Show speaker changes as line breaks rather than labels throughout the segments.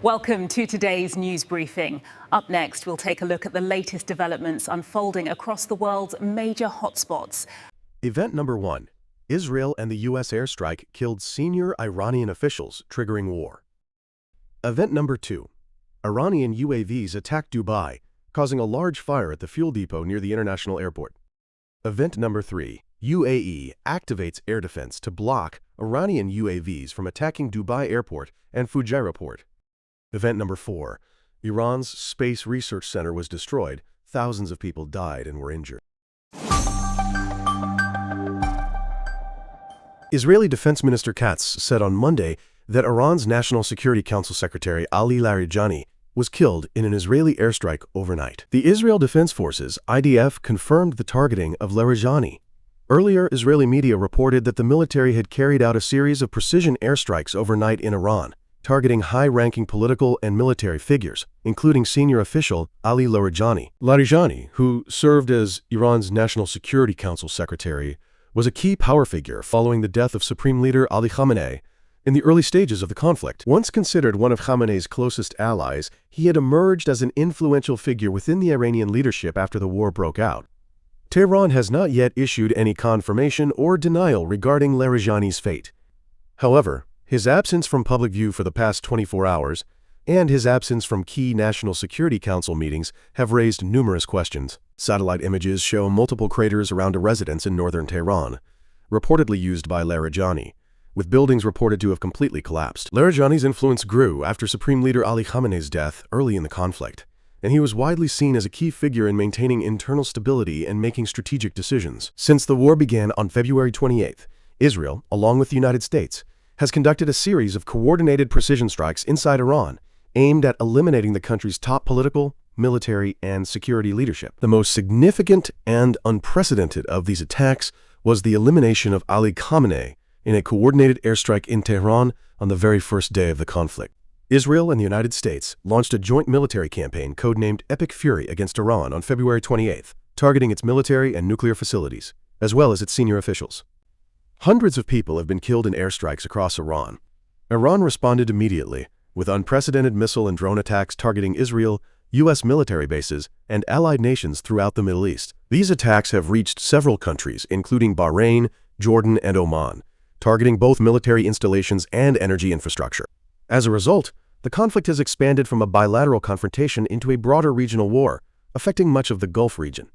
Welcome to today's news briefing. Up next, we'll take a look at the latest developments unfolding across the world's major hotspots.
Event number 1. Israel and the U.S. airstrike killed senior Iranian officials, triggering war. Event number 2. Iranian UAVs attacked Dubai, causing a large fire at the fuel depot near the international airport. Event number 3. UAE activates air defense to block Iranian UAVs from attacking Dubai airport and Fujairah port. Event number 4. Iran's Space Research Center was destroyed. Thousands of people died and were injured. Israeli Defense Minister Katz said on Monday that Iran's National Security Council Secretary Ali Larijani was killed in an Israeli airstrike overnight. The Israel Defense Forces, IDF, confirmed the targeting of Larijani. Earlier, Israeli media reported that the military had carried out a series of precision airstrikes overnight in Iran, targeting high-ranking political and military figures, including senior official Ali Larijani. Larijani, who served as Iran's National Security Council Secretary, was a key power figure following the death of Supreme Leader Ali Khamenei in the early stages of the conflict. Once considered one of Khamenei's closest allies, he had emerged as an influential figure within the Iranian leadership after the war broke out. Tehran has not yet issued any confirmation or denial regarding Larijani's fate. However, his absence from public view for the past 24 hours and his absence from key National Security Council meetings have raised numerous questions. Satellite images show multiple craters around a residence in northern Tehran, reportedly used by Larijani, with buildings reported to have completely collapsed. Larijani's influence grew after Supreme Leader Ali Khamenei's death early in the conflict, and he was widely seen as a key figure in maintaining internal stability and making strategic decisions. Since the war began on February 28th, Israel, along with the United States, has conducted a series of coordinated precision strikes inside Iran aimed at eliminating the country's top political, military, and security leadership. The most significant and unprecedented of these attacks was the elimination of Ali Khamenei in a coordinated airstrike in Tehran on the very first day of the conflict. Israel and the United States launched a joint military campaign codenamed Epic Fury against Iran on February 28th, targeting its military and nuclear facilities, as well as its senior officials. Hundreds of people have been killed in airstrikes across Iran. Iran responded immediately, with unprecedented missile and drone attacks targeting Israel, U.S. military bases, and allied nations throughout the Middle East. These attacks have reached several countries, including Bahrain, Jordan, and Oman, targeting both military installations and energy infrastructure. As a result, the conflict has expanded from a bilateral confrontation into a broader regional war, affecting much of the Gulf region.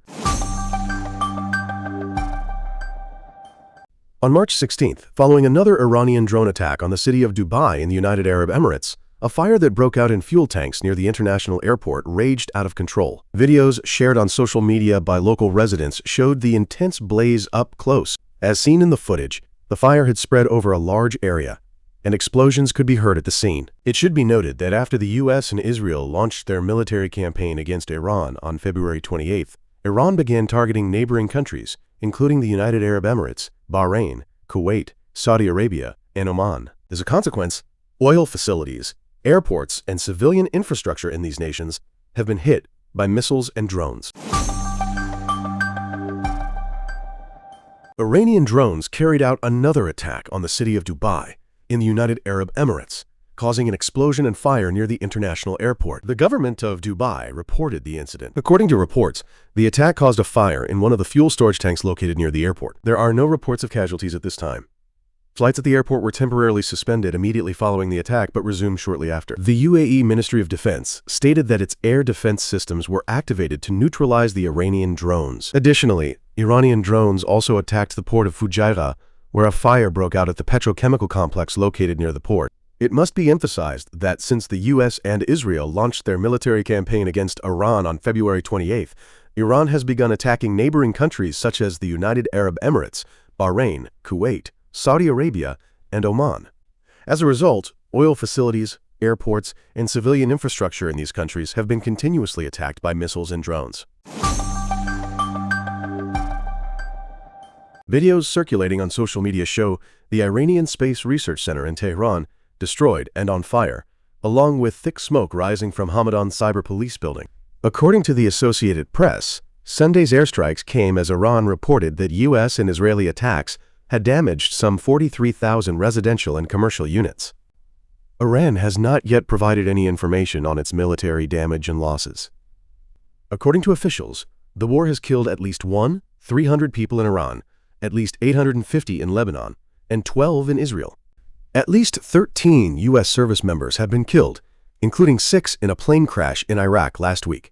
On March 16th, following another Iranian drone attack on the city of Dubai in the United Arab Emirates, a fire that broke out in fuel tanks near the international airport raged out of control. Videos shared on social media by local residents showed the intense blaze up close. As seen in the footage, the fire had spread over a large area, and explosions could be heard at the scene. It should be noted that after the U.S. and Israel launched their military campaign against Iran on February 28th, Iran began targeting neighboring countries, including the United Arab Emirates, Bahrain, Kuwait, Saudi Arabia, and Oman. As a consequence, oil facilities, airports, and civilian infrastructure in these nations have been hit by missiles and drones. Iranian drones carried out another attack on the city of Dubai in the United Arab Emirates, causing an explosion and fire near the international airport. The government of Dubai reported the incident. According to reports, the attack caused a fire in one of the fuel storage tanks located near the airport. There are no reports of casualties at this time. Flights at the airport were temporarily suspended immediately following the attack but resumed shortly after. The UAE Ministry of Defense stated that its air defense systems were activated to neutralize the Iranian drones. Additionally, Iranian drones also attacked the port of Fujairah, where a fire broke out at the petrochemical complex located near the port. It must be emphasized that since the U.S. and Israel launched their military campaign against Iran on February 28th, Iran has begun attacking neighboring countries such as the United Arab Emirates, Bahrain, Kuwait, Saudi Arabia, and Oman. As a result, oil facilities, airports, and civilian infrastructure in these countries have been continuously attacked by missiles and drones. Videos circulating on social media show the Iranian Space Research Center in Tehran destroyed and on fire, along with thick smoke rising from Hamadan Cyber Police building. According to the Associated Press, Sunday's airstrikes came as Iran reported that U.S. and Israeli attacks had damaged some 43,000 residential and commercial units. Iran has not yet provided any information on its military damage and losses. According to officials, the war has killed at least 300 people in Iran, at least 850 in Lebanon, and 12 in Israel. At least 13 U.S. service members have been killed, including 6 in a plane crash in Iraq last week.